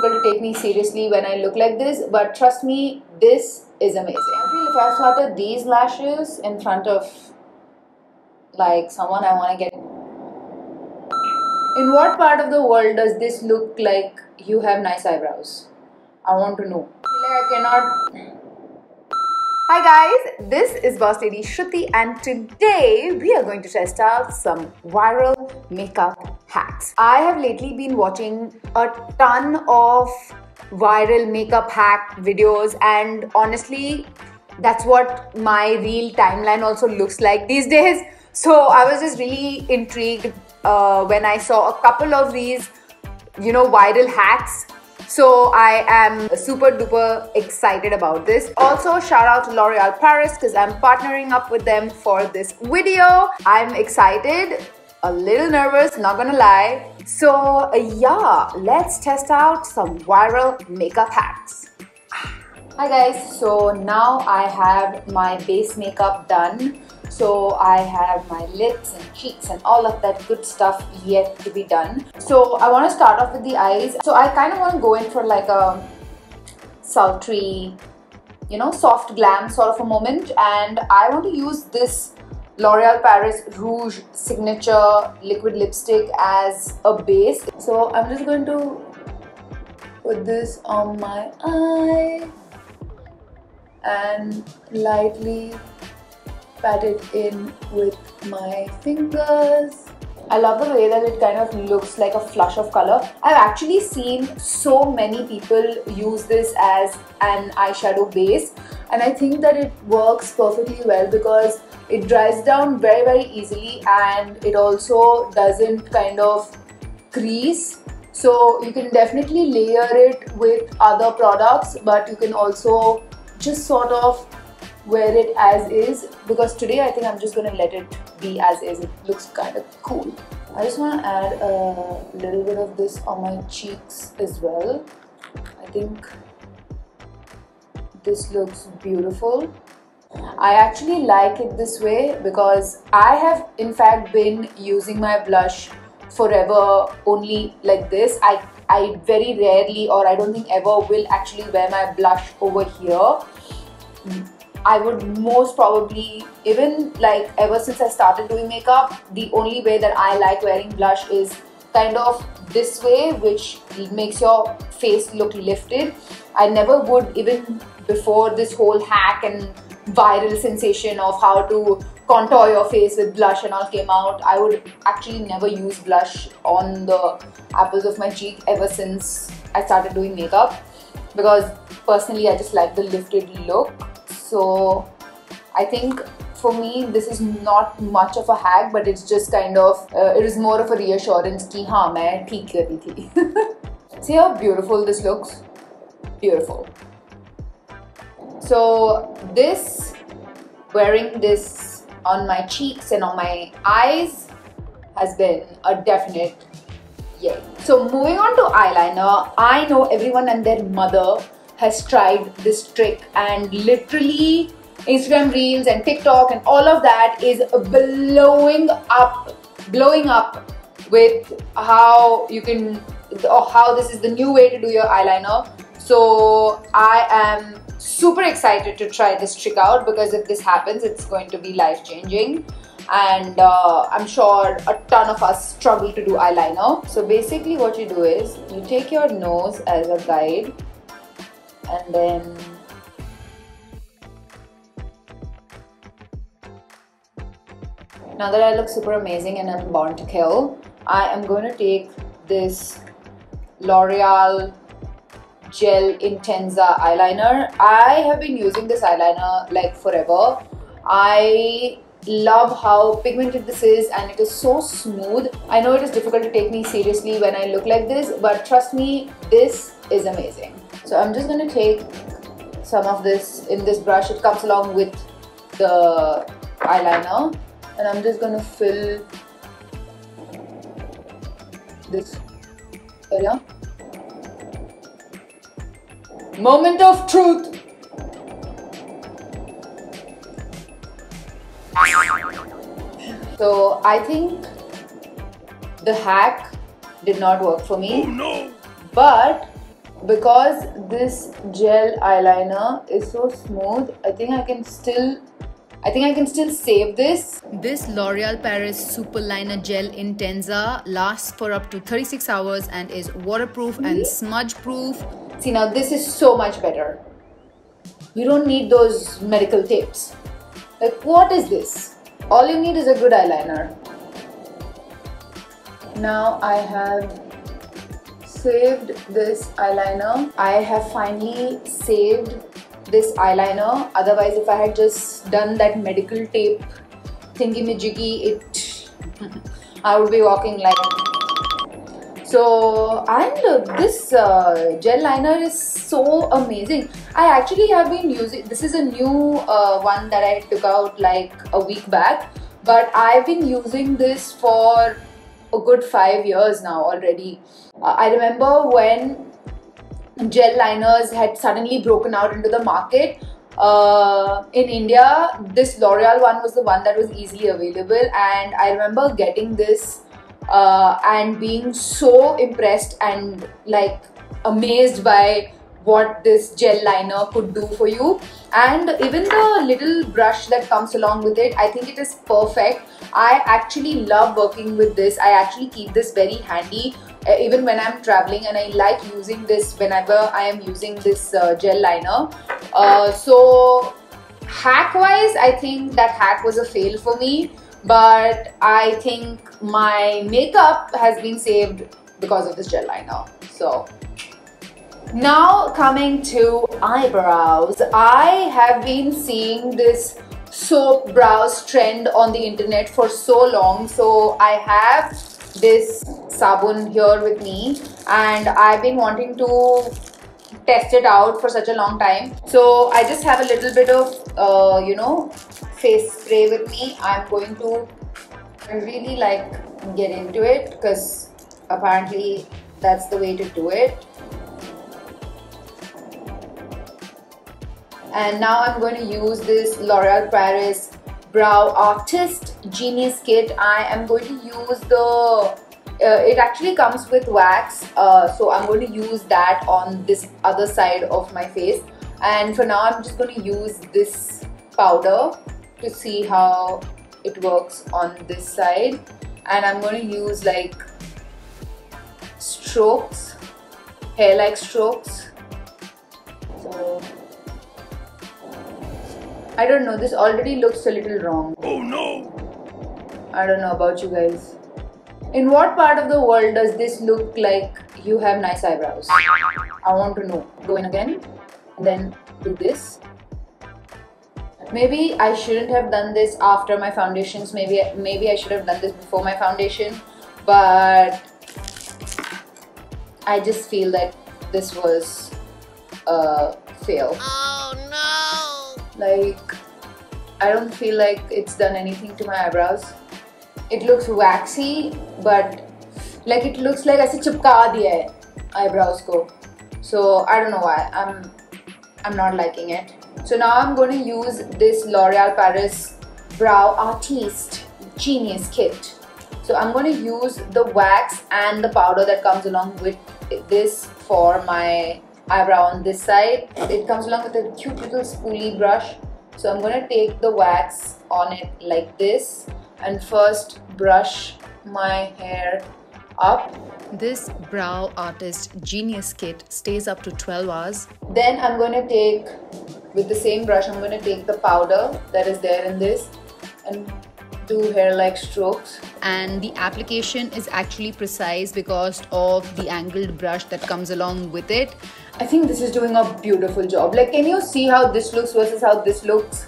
difficult to take me seriously when I look like this, but trust me, this is amazing. I feel if I started these lashes in front of like someone I want to get. In what part of the world does this look like you have nice eyebrows? I want to know. I feel like I cannot. Hi guys, this is Bosslady Shruti and today we are going to test out some viral makeup hacks. I have lately been watching a ton of viral makeup hack videos and honestly that's what my reel timeline also looks like these days. So I was just really intrigued when I saw a couple of these viral hacks. So I am super duper excited about this. Also shout out to L'Oreal Paris because I'm partnering up with them for this video. I'm excited, a little nervous, not gonna lie. So yeah, let's test out some viral makeup hacks. Hi guys, so now I have my base makeup done. So I have my lips and cheeks and all of that good stuff yet to be done. So I want to start off with the eyes. So I kind of want to go in for like a sultry, soft glam sort of a moment. And I want to use this L'Oreal Paris Rouge Signature Liquid Lipstick as a base. So I'm just going to put this on my eye and lightly pat it in with my fingers. I love the way that it kind of looks like a flush of color. I've actually seen so many people use this as an eyeshadow base and I think that it works perfectly well because it dries down very easily and it also doesn't kind of crease. So you can definitely layer it with other products, but you can also just sort of wear it as is, because today I think I'm just going to let it be as is. It looks kind of cool. I just want to add a little bit of this on my cheeks as well. I think this looks beautiful. I actually like it this way because I have in fact been using my blush forever only like this. I very rarely, or I don't think ever, will actually wear my blush over here. I would most probably, even like ever since I started doing makeup, the only way that I like wearing blush is kind of this way, which makes your face look lifted. I never would, even before this whole hack and viral sensation of how to contour your face with blush and all came out, I would actually never use blush on the apples of my cheek ever since I started doing makeup, because personally I just like the lifted look. So I think for me this is not much of a hack, but it's just kind of it is more of a reassurance ki haan main theek kar rahi thi. See how beautiful this looks? Beautiful. So this, wearing this on my cheeks and on my eyes has been a definite yay. So moving on to eyeliner, I know everyone and their mother has tried this trick and literally Instagram reels and TikTok and all of that is blowing up with how you can, or how this is the new way to do your eyeliner. So I am super excited to try this trick out because if this happens, it's going to be life-changing. And I'm sure a ton of us struggle to do eyeliner. So basically what you do is you take your nose as a guide and then now that I look super amazing and I'm born to kill, I am going to take this L'Oreal Gel Intensa eyeliner. I have been using this eyeliner like forever. I love how pigmented this is and it is so smooth. I know it is difficult to take me seriously when I look like this, but trust me, this is amazing. So I'm just going to take some of this in this brush. It comes along with the eyeliner and I'm just going to fill this area. Moment of truth. So I think the hack did not work for me. Oh no! But because this gel eyeliner is so smooth, I think I can still save this. This L'Oreal Paris Super Liner Gel Intensa lasts for up to 36 hours and is waterproof and smudge proof. See, now this is so much better. You don't need those medical tapes. Like, what is this? All you need is a good eyeliner. Now I have saved this eyeliner. I have finally saved this eyeliner. Otherwise, if I had just done that medical tape thingy-majiggy, I would be walking like. So, and this gel liner is so amazing. I actually have been using, this is a new one that I took out like a week back, but I've been using this for a good 5 years now already. I remember when gel liners had suddenly broken out into the market. In India, this L'Oreal one was the one that was easily available, and I remember getting this and being so impressed and like amazed by what this gel liner could do for you. And even the little brush that comes along with it, I think it is perfect. I actually love working with this. I actually keep this very handy even when I'm traveling, and I like using this whenever I am using this gel liner. So hack wise, I think that hack was a fail for me, but I think my makeup has been saved because of this gel liner. So now coming to eyebrows, I have been seeing this soap brows trend on the internet for so long. So I have this sabun here with me, and I've been wanting to test it out for such a long time. So I just have a little bit of you know, face spray with me. I'm going to really like get into it because apparently that's the way to do it. And now I'm going to use this L'Oreal Paris Brow Artist Genius Kit. I am going to use the, it actually comes with wax, so I'm going to use that on this other side of my face. And for now, I'm just going to use this powder to see how it works on this side. And I'm going to use like strokes, hair-like strokes. So I don't know, this already looks a little wrong. Oh no! I don't know about you guys. In what part of the world does this look like you have nice eyebrows? I want to know. Go in again, and then do this. Maybe I shouldn't have done this after my foundations. Maybe I should have done this before my foundation. But I just feel that this was a fail. Oh no! Like, I don't feel like it's done anything to my eyebrows. It looks waxy, but like it looks like ऐसे चिपका दिया है eyebrows को. So I don't know why. I'm not liking it. So now I'm going to use this L'Oreal Paris Brow Artist Genius Kit. So I'm going to use the wax and the powder that comes along with this for my eyebrow on this side. It comes along with a cute little spoolie brush. So I'm going to take the wax on it like this and first brush my hair up. This Brow Artist Genius Kit stays up to 12 hours. Then I'm going to take, with the same brush, I'm going to take the powder that is there in this and do hair-like strokes. And the application is actually precise because of the angled brush that comes along with it. I think this is doing a beautiful job. Like, can you see how this looks versus how this looks?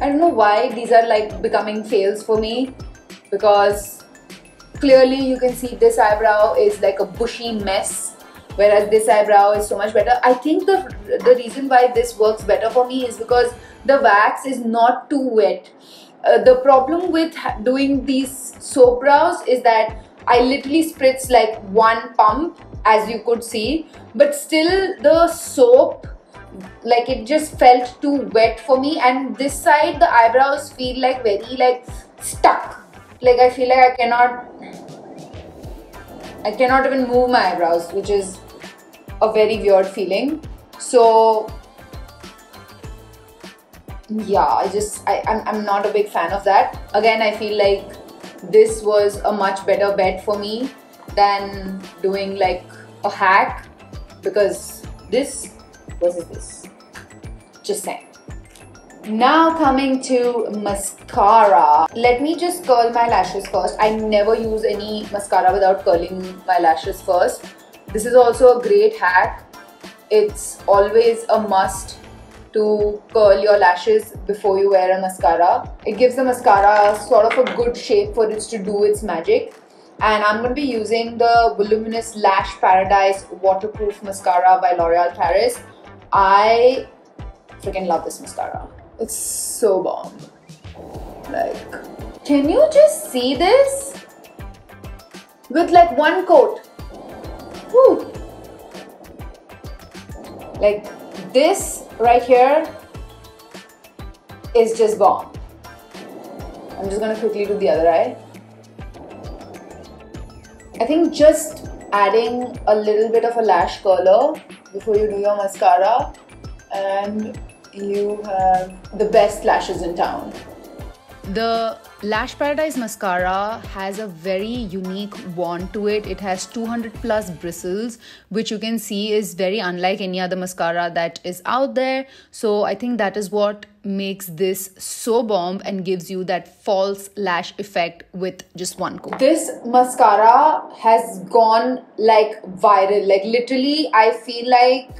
I don't know why these are like becoming fails for me, because clearly you can see this eyebrow is like a bushy mess, whereas this eyebrow is so much better. I think the reason why this works better for me is because the wax is not too wet. The problem with doing these soap brows is that I literally spritz like one pump, as you could see, but still the soap, like, it just felt too wet for me, and this side the eyebrows feel like very like stuck. like I feel like I cannot even move my eyebrows, which is a very weird feeling. So yeah, I'm not a big fan of that. Again, I feel like this was a much better bet for me than doing like a hack, because this versus this. Just saying. Now coming to mascara. Let me just curl my lashes first. I never use any mascara without curling my lashes first. This is also a great hack. It's always a must to curl your lashes before you wear a mascara. It gives the mascara sort of a good shape for it to do its magic. And I'm going to be using the Voluminous Lash Paradise Waterproof Mascara by L'Oreal Paris. I freaking love this mascara. It's so bomb. Like, can you just see this? With like one coat. Woo! Like this right here is just bomb. I'm just gonna quickly do the other eye. I think just adding a little bit of a lash curler before you do your mascara, and you have the best lashes in town. The Lash Paradise mascara has a very unique wand to it. It has 200 plus bristles, which you can see is very unlike any other mascara that is out there. So I think that is what makes this so bomb and gives you that false lash effect with just one coat. This mascara has gone like viral. Like literally, I feel like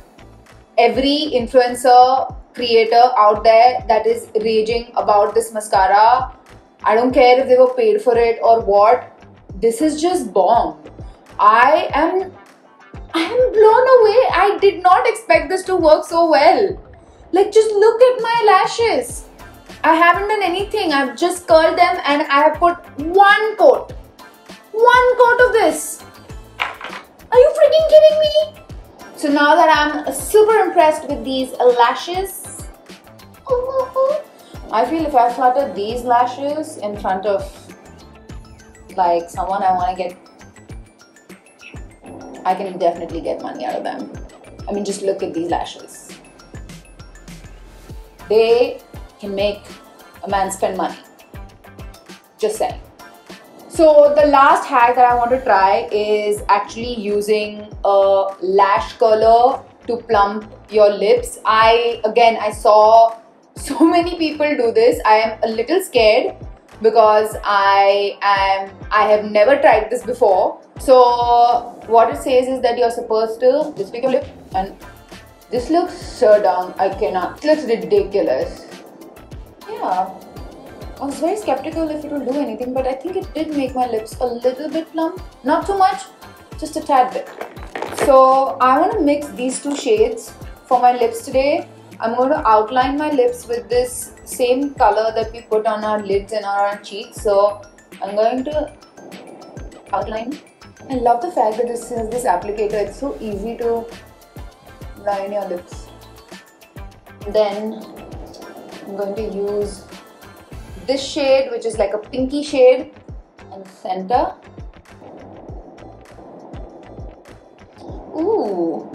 every influencer creator out there that is raging about this mascara, I don't care if they were paid for it or what, this is just bomb. I am blown away. I did not expect this to work so well. Like, just look at my lashes. I haven't done anything. I've just curled them and I have put one coat of this. Are you freaking kidding me? So now that I'm super impressed with these lashes, I feel if I flutter these lashes in front of like someone I want to get, I can definitely get money out of them. I mean, just look at these lashes. They can make a man spend money. Just saying. So the last hack that I want to try is actually using a lash curler to plump your lips. I saw so many people do this. I am a little scared because I have never tried this before. So what it says is that you're supposed to just pick your lip, and this looks so dumb. I cannot. It looks ridiculous. Yeah. I was very skeptical if it will do anything, but I think it did make my lips a little bit plump. Not too much, just a tad bit. So I want to mix these two shades for my lips today. I'm going to outline my lips with this same color that we put on our lids and our cheeks. So I'm going to outline. I love the fact that this is this applicator. It's so easy to line your lips. Then I'm going to use this shade, which is like a pinky shade, and center. Ooh,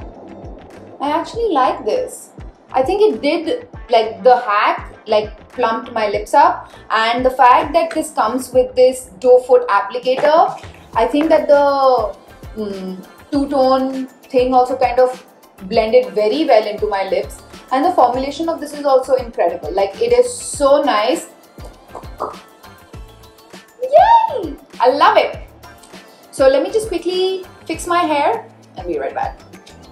I actually like this. I think it did, like the hack, like plumped my lips up, and the fact that this comes with this doe foot applicator, I think that the two-tone thing also kind of blended very well into my lips, and the formulation of this is also incredible. Like, it is so nice. Yay! I love it. So let me just quickly fix my hair and be right back.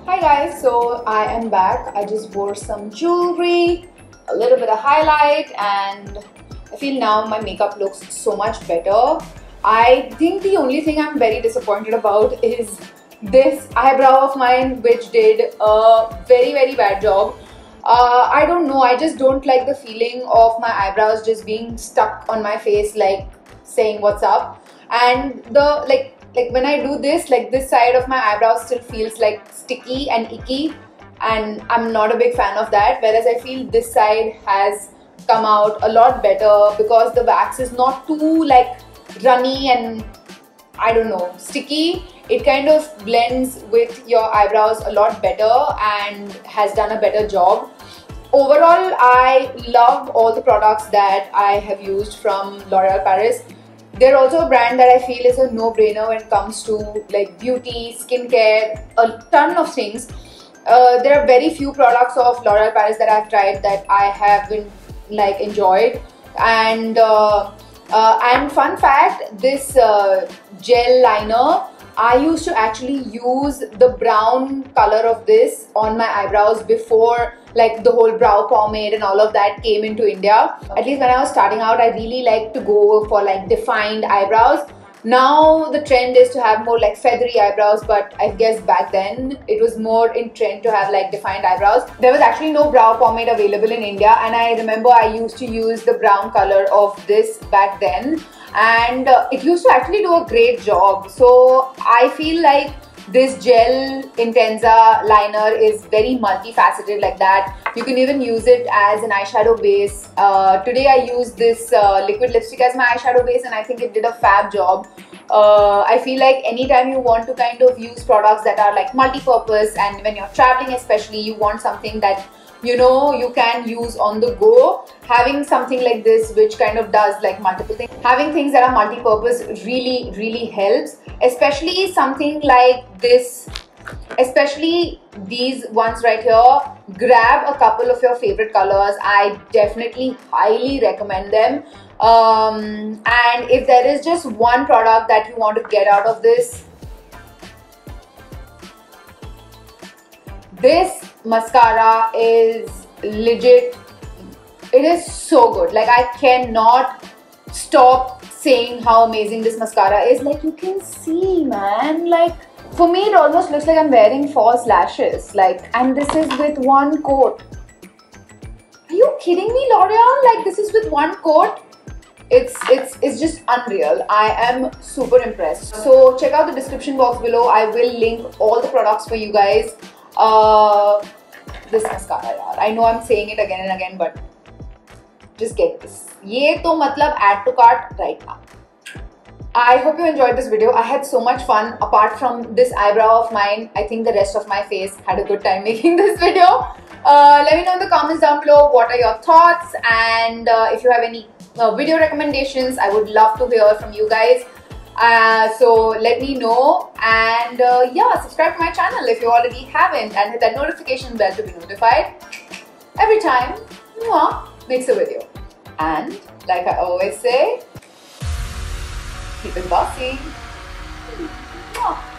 Hi guys, so I am back. I just wore some jewelry, a little bit of highlight, and I feel now my makeup looks so much better. I think the only thing I'm very disappointed about is this eyebrow of mine, which did a very bad job. I don't know, I just don't like the feeling of my eyebrows just being stuck on my face, like saying what's up. And the like when I do this, like this side of my eyebrow still feels like sticky and icky, and I'm not a big fan of that. Whereas I feel this side has come out a lot better because the wax is not too like runny and I don't know, sticky. It kind of blends with your eyebrows a lot better and has done a better job. Overall, I love all the products that I have used from L'Oreal Paris. They're also a brand that I feel is a no-brainer when it comes to like beauty, skincare, a ton of things. There are very few products of L'Oreal Paris that I've tried that I haven't like enjoyed. And fun fact, this gel liner, I used to actually use the brown color of this on my eyebrows before like the whole brow pomade and all of that came into India. At least when I was starting out, I really liked to go for like defined eyebrows. Now the trend is to have more like feathery eyebrows, but I guess back then it was more in trend to have like defined eyebrows. There was actually no brow pomade available in India, and I remember I used to use the brown color of this back then, and it used to actually do a great job. So I feel like this gel Intensa liner is very multifaceted like that. You can even use it as an eyeshadow base. Today I used this liquid lipstick as my eyeshadow base, and I think it did a fab job. I feel like anytime you want to kind of use products that are like multi-purpose, and when you're traveling especially, you want something that you know you can use on the go, having something like this which kind of does like multiple things, having things that are multi-purpose really helps, especially something like this, especially these ones right here. Grab a couple of your favorite colors. I definitely highly recommend them. And if there is just one product that you want to get out of this mascara is legit. It is so good. Like, I cannot stop saying how amazing this mascara is. Like, you can see, man, like for me it almost looks like I'm wearing false lashes. Like, and this is with one coat. Are you kidding me, L'Oreal? Like, this is with one coat. It's just unreal. I am super impressed. So check out the description box below. I will link all the products for you guys. This mascara, yaar. I know I'm saying it again and again, but just get this. Ye to matlab add to cart right now. I hope you enjoyed this video. I had so much fun. Apart from this eyebrow of mine, I think the rest of my face had a good time making this video. Let me know in the comments down below what are your thoughts, and if you have any video recommendations, I would love to hear from you guys. So let me know, and yeah, subscribe to my channel if you already haven't, and hit that notification bell to be notified every time Mwah makes a video. And like I always say, keep it bossy. Mwah.